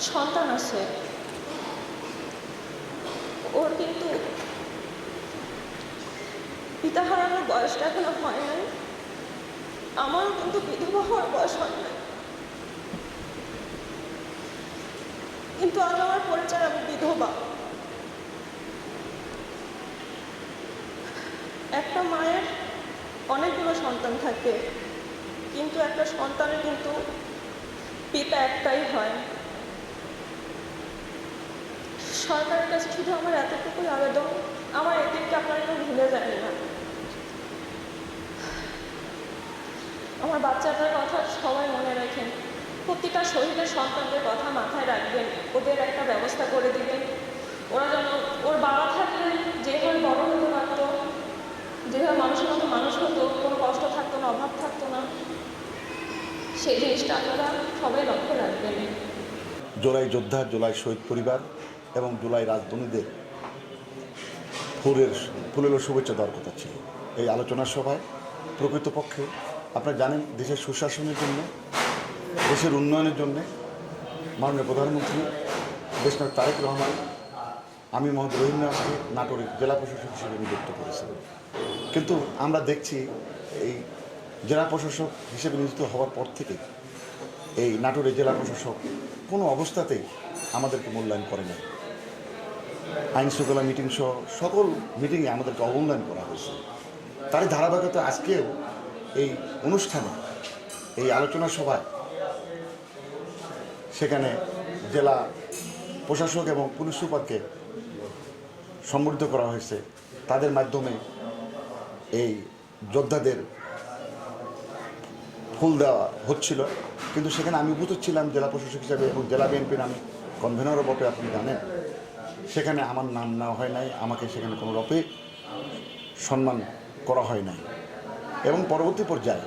সন্তান আছে, ওর কিন্তু পিতা হারানোর বয়সটা এখনো হয় নাই। আমারও কিন্তু বিধবা হওয়ার বয়স হয় নাই, কিন্তু আজ আমার পরিচয় আমি বিধবা। একটা মায়ের অনেকগুলো সন্তান থাকে, কিন্তু একটা সন্তানের কিন্তু পিতা একটাই হয়। সরকারের কাছে শুধু আমার এতটুকুই আবেদন, আমার এদিনকে আপনারা কেউ ভুলে যায়নি না। আমার বাচ্চাটার কথা সবাই মনে রাখেন, প্রতিটা শহীদের সন্তানদের কথা মাথায় রাখবেন, ওদের একটা ব্যবস্থা করে দিবেন। ওরা যেন ওর বাবা থাকলে যেভাবে বড় হতে পারতো, যেভাবে মানুষের মতো মানুষ হতো, কোনো কষ্ট থাকতো না, অভাব থাকতো না, সেই জিনিসটা আপনারা সবাই লক্ষ্য রাখবেন। জুলাই যোদ্ধা, জুলাই শহীদ পরিবার এবং জুলাই রাজবন্দীদের ফুলের শুভেচ্ছা দেওয়ার কথা ছিল এই আলোচনা সভায়। প্রকৃতপক্ষে আপনারা জানেন, দেশের সুশাসনের জন্য, দেশের উন্নয়নের জন্য মাননীয় প্রধানমন্ত্রী দেশনায়ক তারেক রহমান আমি মোহাম্মদ রহিম নাজকে নাটোরের জেলা প্রশাসক হিসেবে নিযুক্ত করেছিলেন। কিন্তু আমরা দেখছি এই জেলা প্রশাসক হিসেবে নিযুক্ত হওয়ার পর থেকে এই নাটোরের জেলা প্রশাসক কোনো অবস্থাতেই আমাদেরকে মূল্যায়ন করে না। আইন শৃঙ্খলা মিটিং সহ সকল মিটিংয়ে আমাদেরকে অবমূল্যায়ন করা হয়েছে। তারই ধারাবাহিকতা আজকেও এই অনুষ্ঠানে, এই আলোচনা সভায় সেখানে জেলা প্রশাসক এবং পুলিশ সুপারকে সম্মানিত করা হয়েছে। তাদের মাধ্যমে এই যোদ্ধাদের ফুল দেওয়া হচ্ছিল, কিন্তু সেখানে আমি উপস্থিত ছিলাম জেলা প্রশাসক হিসাবে এবং জেলা বিএনপির আমি কনভেনরও বটে, আপনি জানেন। সেখানে আমার নাম নেওয়া হয় নাই, আমাকে সেখানে কোনো রূপে সম্মান করা হয় নাই। এবং পরবর্তী পর্যায়ে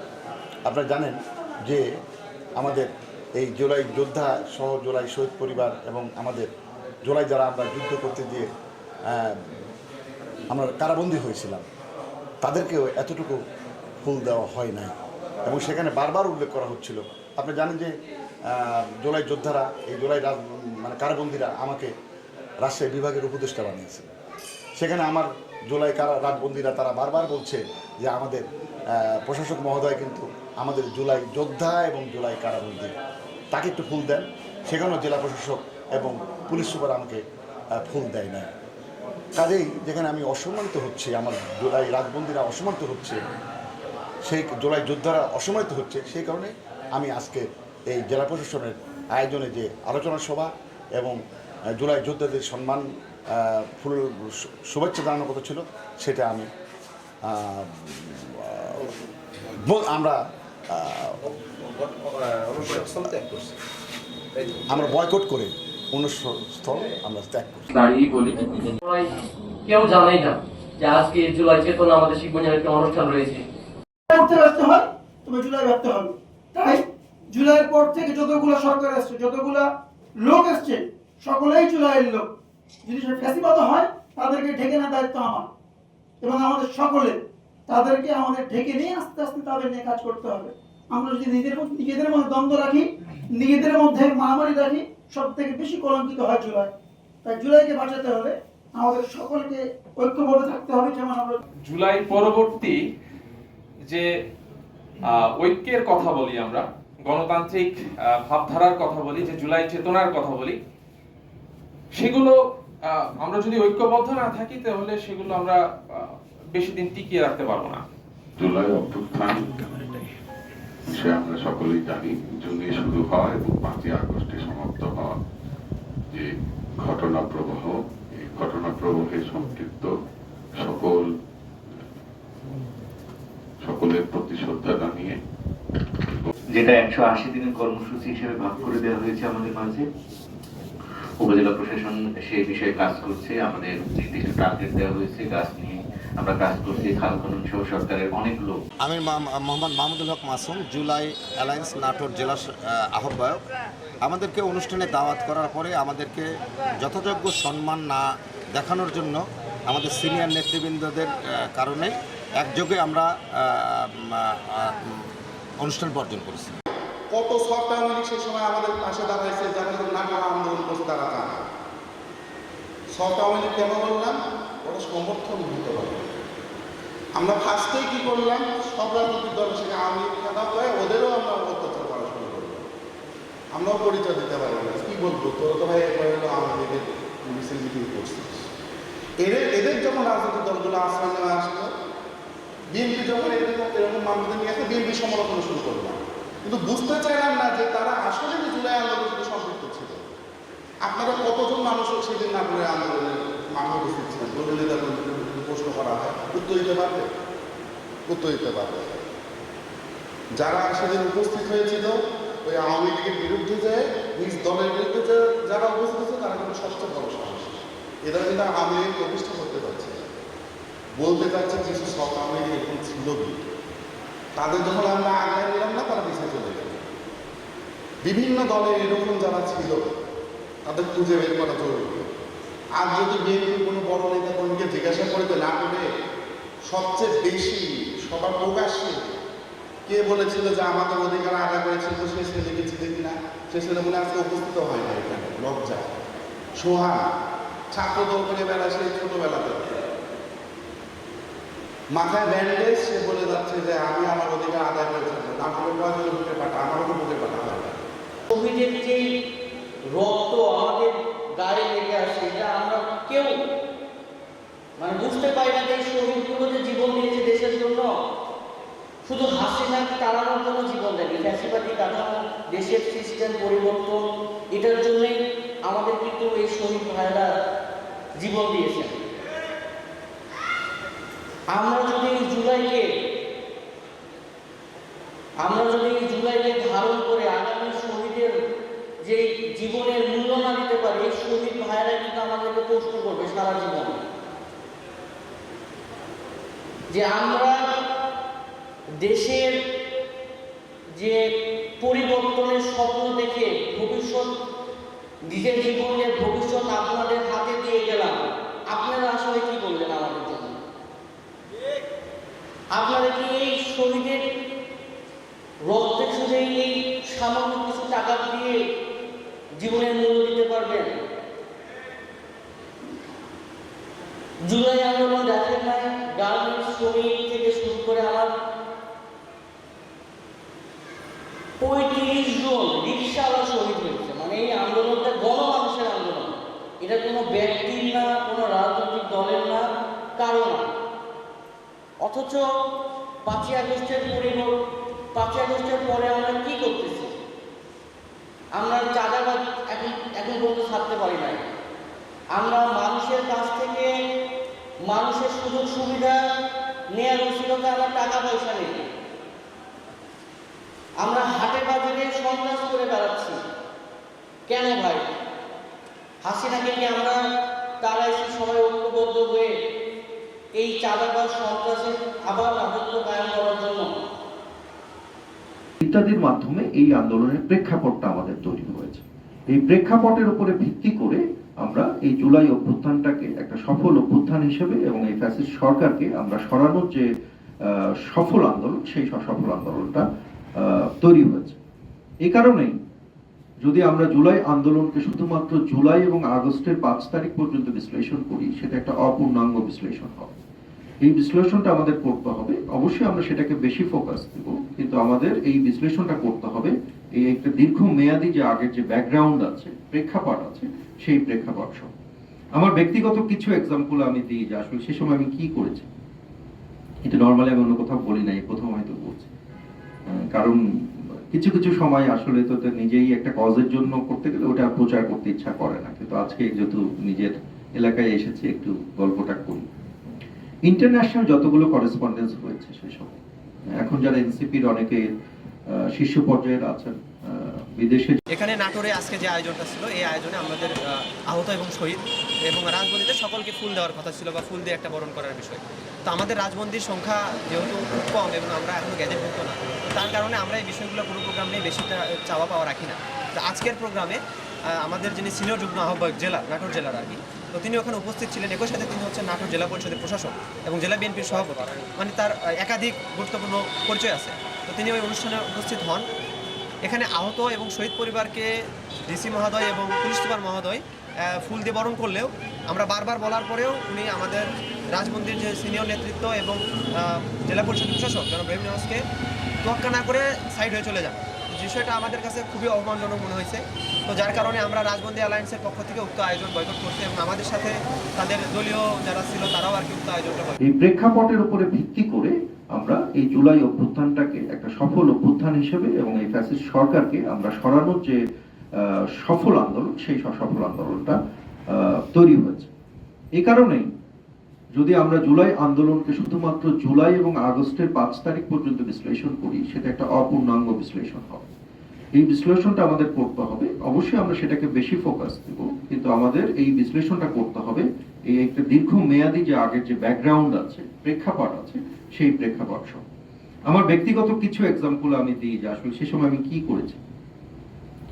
আপনারা জানেন যে আমাদের এই জুলাই যোদ্ধা সহ জুলাই শহীদ পরিবার এবং আমাদের জুলাই যারা আমরা যুদ্ধ করতে গিয়ে আমরা কারাবন্দী হয়েছিলাম, তাদেরকেও এতটুকু ফুল দেওয়া হয় নাই। এবং সেখানে বারবার উল্লেখ করা হচ্ছিল, আপনি জানেন যে জুলাই যোদ্ধারা, এই জুলাই কারাবন্দীরা আমাকে রাজশাহী বিভাগের উপদেষ্টা বানিয়েছে। সেখানে আমার জুলাই রাজবন্দীরা তারা বারবার বলছে যে আমাদের প্রশাসক মহোদয় কিন্তু আমাদের জুলাই যোদ্ধা এবং জুলাই কারাবন্দী, তাকে একটু ফুল দেন। সেখানেও জেলা প্রশাসক এবং পুলিশ সুপার আমাকে ফুল দেয় না। কাজেই যেখানে আমি অসম্মানিত হচ্ছি, আমার জুলাই রাজবন্দীরা অসম্মানিত হচ্ছে, সেই জুলাই যোদ্ধারা অসম্মানিত হচ্ছে, সেই কারণে আমি আজকে এই জেলা প্রশাসনের আয়োজনে যে আলোচনা সভা এবং জুলাই যোদ্ধাদের সম্মান ফুল শুভেচ্ছা জানানোর কথা ছিল, সেটা আমরা বয়কট করে অনুষ্ঠানস্থল আমরা ত্যাগ করছি। কেউ জানেই না যে আজকে জুলাই চেতনা আমাদের শিবগঞ্জের একটা অনুষ্ঠান রয়েছে। জুলাই ভাবতে হবে, তাই জুলাইয়ের পর থেকে যতগুলো সরকার আসছে, যতগুলো লোক আসছে, সকলেই জুলাইয়ের লোক। যদি সে ফ্যাসিবাদ হয়, তাদেরকে ঢেকে নেওয়ার দায়িত্ব আমার এবং আমাদের সকলের। তাদেরকে আমাদের ঢেকে নিয়ে আস্তে আস্তে তাদের নিয়ে কাজ করতে হবে। আমরা যদি নিজেদের মধ্যে দ্বন্দ্ব রাখি, নিজেদের মধ্যে মারামারি রাখি, সব থেকে বেশি কলঙ্কিত হয় জুলাই। তাই জুলাইকে বাঁচাতে হলে আমাদের সকলকে ঐক্যবদ্ধ থাকতে হবে। যেমন আমরা জুলাই পরবর্তী যে ঐক্যের কথা বলি, আমরা গণতান্ত্রিক ভাবধারার কথা বলি, যে জুলাই চেতনার কথা বলি, সেগুলো আমরা যদি ঐক্যবদ্ধ না থাকি তাহলে সেগুলো আমরা বেশি দিন টিকিয়ে রাখতে পারবো না। জুলাই অভ্যুত্থান সে আমরা সকলেই জানি, জুনে শুরু হয় এবং 5ই আগস্টে সমাপ্ত হওয়া যে ঘটনা প্রবাহ, এই ঘটনা প্রবাহে সম্পৃক্ত সকলের প্রতি শ্রদ্ধা জানিয়ে, যেটা 180 দিনের কর্মসূচি হিসেবে ভাগ করে দেওয়া হয়েছে আমাদের মাঝে, উপজেলা প্রশাসন সেই বিষয়ে কাজ করছে। আমাদের নির্দিষ্ট টার্গেট দেওয়া হয়েছে, গাছ নিয়ে আমরা কাজ করছি, খাল খনন সহ সরকারের অনেক লোক। আমি মোহাম্মদ মাহমুদুল হক মাসুম, জুলাই অ্যালায়েন্স নাটোর জেলা আহ্বায়ক। আমাদেরকে অনুষ্ঠানে দাওয়াত করার পরে আমাদেরকে যথাযোগ্য সম্মান না দেখানোর জন্য আমাদের সিনিয়র নেতৃবৃন্দদের কারণে একযোগে আমরা অনুষ্ঠান বর্জন করেছি। কত সফট আওয়ামী লীগ সেই সময় আমাদের পাশে দাঁড়াইছে, যারা নাটোর আন্দোলন করছে তারা জানে। সফট আওয়ামী লীগ কেন বললাম? ওরা সমর্থন দিতে পারে। আমরা ফার্স্টেই কি করলাম, সব রাজনৈতিক দল সেখানে আওয়ামী লীগ খেলা হয়, ওদেরও আমরা অত্যাচার করা শুরু করলাম। আমরাও পরিচয় দিতে পারি না, কি বলবো, তোরা তো ভাই একবার হলো আওয়ামী লীগের মিছিল মিটিং করছিস। এদের যখন রাজনৈতিক দলগুলো আশ্রয় নেওয়া আসলো, বিএনপি যখন এরকম মামলাদের নিয়ে আসলে বিএনপি সমালোচনা শুরু করলাম, কিন্তু বুঝতে চাইলাম না যে তারা আসলে জুলাই আন্দোলনের সাথে সম্পৃক্ত ছিল। আপনারা কতজন মানুষ সেদিন নাটোরের আন্দোলনের মাঠে উপস্থিত ছিলেন? দলীয় প্রশ্ন করা হয়, উত্তর দিতে পারবে? উত্তর দিতে পারবে। যারা সেদিন উপস্থিত হয়েছিল ওই আওয়ামী লীগের বিরুদ্ধে যে নিজ দলের বিরুদ্ধে যারা উপস্থিত হয়েছে তারা কিন্তু সবচেয়ে বড় সাহস। এরা কিন্তু আওয়ামী লীগ প্রতিষ্ঠা করতে পারছে, বলতে চাচ্ছে কিছু সব আওয়ামী লীগ এরকম ছিল কি, তাদের যখন আমরা আগায় নিলাম না তারা পিছিয়ে চলে গেল। বিভিন্ন দলে এরকম যারা ছিল তাদের খুঁজে বের করা জরুরি। আর যদি বিএনপির কোনো বড় নেতা কর্মীকে জিজ্ঞাসা করতে না করে সবচেয়ে বেশি সবার প্রকাশ্যে কে বলেছিল যে আমাদের অধিকার আদায় করেছিল, সে ছেলেকে ছিল কিনা, সে ছেলে মনে আজকে উপস্থিত হয় না এখানে। লজ্জা। সোহান ছাত্র দল করে বেড়া, সে ছোটবেলাতে মাথায় ব্যান্ডেজ, সে বলে যাচ্ছে যে আমি আমার অধিকার আদায় করেছি, আমাকে কয়জন বুকে পাঠা, আমারও তো বুকে পাঠা হয় না। কোভিডের যে রক্ত আমাদের গায়ে লেগে আসে, এটা আমরা কেউ বুঝতে পারি না যে শহীদগুলো যে জীবন দিয়েছে দেশের জন্য, শুধু হাসিনাকে তাড়ানোর জন্য জীবন দেয়নি, ফ্যাসিবাদী কাঠামো, দেশের সিস্টেম পরিবর্তন, এটার জন্যই আমাদের কিন্তু এই শহীদ ভাইরা জীবন দিয়েছেন। আমরা যদি এই জুলাইকে ধারণ করে আগামী শহীদের যে জীবনের মূল্য না দিতে পারি, এই শহীদ ভাইরা কিন্তু আমাদেরকে প্রশ্ন করবে সারা জীবন যে আমরা দেশের যে পরিবর্তনের স্বপ্ন দেখে ভবিষ্যৎ, নিজের জীবনের ভবিষ্যৎ আপনাদের হাতে দিয়ে গেলাম, আপনারা আসলে কি করলেন আমাদের জন্য? আপনারা কি এই শহীদের রক্তের শুধু এই সামান্য কিছু টাকা দিয়ে জীবনের মূল্য দিতে পারবেন? জুলাই আন্দোলন দেখেন নাই, গার্মেন্টস শ্রমিক থেকে শুরু করে আমার 35 জন রিক্সাওয়ালা শহীদ হয়েছে। এই আন্দোলনটা গণমানুষের আন্দোলন, এটা কোনো ব্যক্তির না, কোনো রাজনৈতিক দলের না, কারো না। অথচ 5ই আগস্টের পরে আমরা কি করতেছি? আমরা চাঁদাবাজ এখন পর্যন্ত ছাড়তে পারি নাই। আমরা মানুষের কাছ থেকে মানুষের সুযোগ সুবিধা নেওয়ার উচিতকে আমরা টাকা পয়সা নেই। আমরা হাটে বাজারে সন্ত্রাস করে বেড়াচ্ছি। কেন ভাই? হাসিনাকে কি আমরা তারাইছি সবাই ঐক্যবদ্ধ হয়ে এই চাঁদাবাজ সন্ত্রাসের আবার রাজত্ব কায়েম করার জন্য? ইত্যাদির মাধ্যমে এই আন্দোলনের প্রেক্ষাপটটা আমাদের তৈরি হয়েছে। এই প্রেক্ষাপটের উপরে ভিত্তি করে আমরা এই জুলাই অভ্যুত্থানটাকে একটা সফল অভ্যুত্থান হিসেবে এবং এই ফ্যাসিস্ট সরকারকে আমরা সরানোর যে সফল আন্দোলন, সেই সফল আন্দোলনটা তৈরি হয়েছে। এই কারণেই যদি আমরা জুলাই আন্দোলনকে শুধুমাত্র জুলাই এবং আগস্টের 5 তারিখ পর্যন্ত বিশ্লেষণ করি, সেটা একটা অপূর্ণাঙ্গ বিশ্লেষণ হবে। এই বিশ্লেষণটা আমাদের করতে হবে, অবশ্যই আমরা সেটাকে বেশি ফোকাস দেব, কিন্তু আমাদের এই বিশ্লেষণটা করতে হবে এই একটা দীর্ঘমেয়াদী যে আগের যে ব্যাকগ্রাউন্ড আছে, প্রেক্ষাপট আছে, সেই প্রেক্ষাপট সহ। আমার ব্যক্তিগত কিছু এক্সাম্পল আমি দিই যে আসলে সে সময় আমি কি করেছি। এটা নর্মালি আমি অন্য কোথাও বলি নাই, প্রথম হয়তো বলছি, কারণ কিছু কিছু সময় আসলে তো নিজেই একটা কজের জন্য করতে গেলে ওটা প্রচার করতে ইচ্ছা করে না, কিন্তু আজকে যেহেতু নিজের এলাকায় এসেছি একটু গল্পটা করি। ইন্টারন্যাশনাল যতগুলো করেসপন্ডেন্স হয়েছে সেই সময়, এখন যারা এনসিপির অনেকে শীর্ষ পর্যায়ের আছেন বিদেশে। এখানে নাটোরে আজকে যে আয়োজনটা ছিল, এই আয়োজনে আমাদের আহত এবং শহীদ এবং রাজবন্দীদের সকলকে ফুল দেওয়ার কথা ছিল, বা ফুল দিয়ে একটা বরণ করার বিষয়। তো আমাদের রাজবন্দির সংখ্যা যেহেতু খুব কম এবং আমরা এখনো গ্যাজেটভুক্ত না, তার কারণে আমরা এই বিষয়গুলো কোনো প্রোগ্রাম নিয়ে বেশিটা চাওয়া পাওয়া রাখি না। তো আজকের প্রোগ্রামে আমাদের যিনি সিনিয়র যুগ্ম আহ্বায়ক নাটোর জেলার আর কি, তো তিনি ওখানে উপস্থিত ছিলেন। একই সাথে তিনি হচ্ছেন নাটোর জেলা পরিষদের প্রশাসক এবং জেলা বিএনপির সভাপতি, তার একাধিক গুরুত্বপূর্ণ পরিচয় আছে। তো তিনি ওই অনুষ্ঠানে উপস্থিত হন এখানে আহত এবং শহীদ পরিবারকে ডিসি মহোদয় এবং পুলিশ সুপার মহোদয় ফুল দিয়ে বরণ করলেও আমরা বারবার বলার পরেও উনি আমাদের রাজমন্দির যে সিনিয়র নেতৃত্ব এবং জেলা পরিষদ প্রশাসক জনাব রহিম নওয়াজকে তোয়াক্কা না করে সাইড হয়ে চলে যান। বিষয়টা আমাদের কাছে খুবই অপমানজনক মনে হয়েছে। তো যার কারণে আমরা রাজবন্দি অ্যালায়েন্সের পক্ষ থেকে উক্ত আয়োজন বয়কট করছি এবং আমাদের সাথে তাদের দলীয় যারা ছিল তারাও আর কি উক্ত আয়োজনটা করে। এই প্রেক্ষাপটের উপরে ভিত্তি করে আমরা এই জুলাই অভ্যুত্থানটাকে একটা সফল অভ্যুত্থান হিসেবে এবং এই ফ্যাসিস্ট সরকারকে আমরা সরানোর যে সফল আন্দোলন, সেই সফল আন্দোলনটা তৈরি হয়েছে। এই কারণেই যদি আমরা জুলাই আন্দোলনকে শুধুমাত্র জুলাই এবং আগস্টের 5 তারিখ পর্যন্ত বিশ্লেষণ করি, সেটা একটা অপূর্ণাঙ্গ বিশ্লেষণ হবে। এই বিশ্লেষণটা আমাদের করতে হবে, অবশ্যই আমরা সেটাকে বেশি ফোকাস দেব, কিন্তু আমাদের এই বিশ্লেষণটা করতে হবে এই একটা দীর্ঘমেয়াদী যে আগের যে ব্যাকগ্রাউন্ড আছে, প্রেক্ষাপট আছে, সেই প্রেক্ষাপট সহ। আমার ব্যক্তিগত কিছু এক্সাম্পল আমি দিই যে আসলে সে সময় আমি কি করেছি।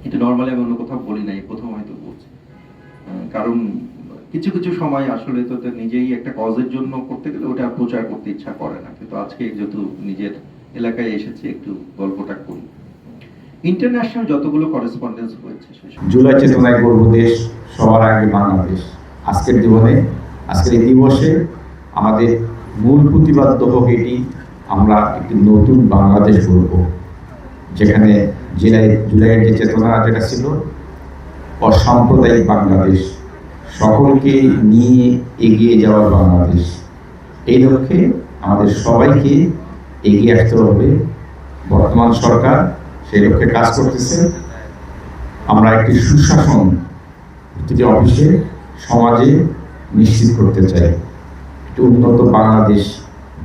এটা নর্মালি আমি অন্য কোথাও বলি নাই, প্রথম হয়তো বলছি, কারণ কিছু কিছু সময় আসলে তো নিজেই একটা কজের জন্য করতে গেলে ওটা প্রচার করতে ইচ্ছা করে না, কিন্তু আজকে যেহেতু নিজের এলাকায় এসেছি একটু গল্পটা করি। ইন্টারন্যাশনাল যতগুলো করেসপন্ডেন্স হয়েছে, জুলাই চেতনায় গর্ব দেশ, সবার আগে বাংলাদেশ। আজকের জীবনে, আজকের এই দিবসে আমাদের মূল প্রতিপাদ্য হোক এটি, আমরা একটি নতুন বাংলাদেশ গড়ব, যেখানে জুলাইয়ের যে চেতনা যেটা ছিল অসাম্প্রদায়িক বাংলাদেশ, সকলকে নিয়ে এগিয়ে যাওয়ার বাংলাদেশ। এই লক্ষ্যে আমাদের সবাইকে এগিয়ে আসতে হবে। বর্তমান সরকার সেই লক্ষ্যে কাজ করতেছে। আমরা একটি সুশাসন প্রতিটি অফিসে, সমাজে নিশ্চিত করতে চাই, একটি উন্নত বাংলাদেশ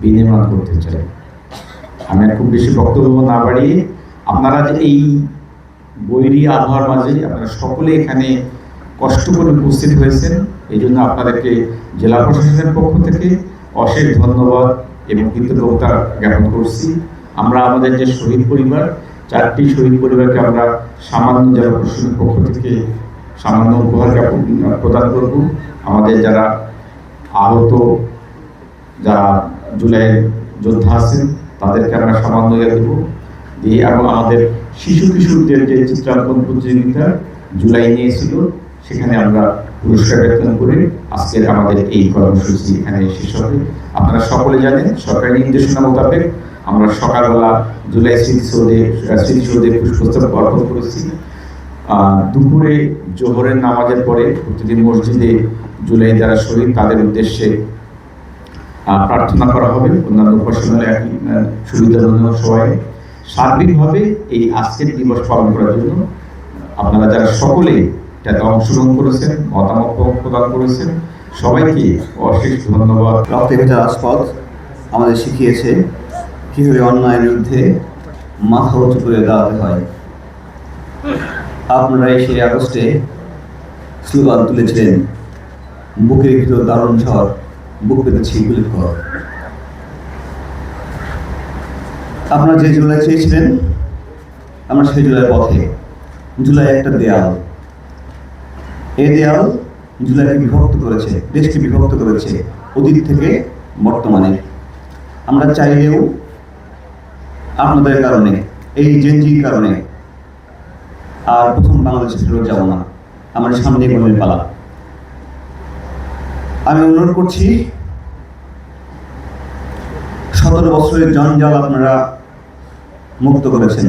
বিনির্মাণ করতে চাই। আমি খুব বেশি বক্তব্য না বাড়িয়ে, আপনারা যে এই বৈরী আবহাওয়ার মাঝে আপনারা সকলে এখানে কষ্ট করে উপস্থিত হয়েছেন, এই জন্য আপনাদেরকে জেলা প্রশাসনের পক্ষ থেকে অশেষ ধন্যবাদ এবং কৃতজ্ঞতা জ্ঞাপন করছি। আমরা আমাদের যে শহীদ পরিবার, 4টি শহীদ পরিবারকে আমরা সামান্য জেলা প্রশাসনের পক্ষ থেকে সামান্য উপহার প্রদান করব। আমাদের যারা আহত, যারা জুলাই যোদ্ধা আছেন, তাদেরকে আমরা সামান্য দেব দিয়ে, এবং আমাদের শিশু কিশোরদের যে চিত্রাঙ্কন প্রতিযোগিতা জুলাই নিয়েছিল, সেখানে আমরা পুরস্কার বিতরণ করে আজকের আমাদের এই কর্মসূচি এখানে শেষ হবে। আপনারা সকলে জানেন, সরকারি নির্দেশনা মোতাবেক আমরা সকালবেলা জুলাই স্মৃতিসৌধে পুষ্পস্তবক অর্পণ করেছি। দুপুরে জোহরের নামাজের পরে প্রতিটি মসজিদে জুলাই যারা শহীদ তাদের উদ্দেশ্যে প্রার্থনা করা হবে। অন্যান্য উপাসনালয়ে একই সুবিধাজনক সবাই সার্বিকভাবে এই আজকের দিবস পালন করার জন্য আপনারা যারা সকলে যাতে অংশগ্রহণ করেছেন, মতামত প্রদান করেছেন, সবাইকে অশেষ ধন্যবাদ। রক্তের ভেতর রাজপথ আমাদের শিখিয়েছে কীভাবে অন্যায়ের বিরুদ্ধে মাথা উঁচু করে দাঁড়াতে হয়। আপনারা এই 6 আগস্টে স্লোগান তুলেছিলেন, বুকের ভিতর দারুণ ঝড়, বুক পেতেছি গুলির ঘর। আপনারা যে জুলাই চেয়েছিলেন, আমরা সেই জুলাই পথে। জুলাই একটা দেয়াল, এই দেয়াল জুলাইকে বিভক্ত করেছে, দেশকে বিভক্ত করেছে অতীত থেকে বর্তমানে। আমরা চাইলেও আপনাদের কারণে, এই জেনজির কারণে আর প্রথম বাংলাদেশে ফেরত যাব না। আমার সামনে গণের পালা। আমি অনুরোধ করছি, 17 বছরের জঞ্জাল আপনারা মুক্ত করেছেন।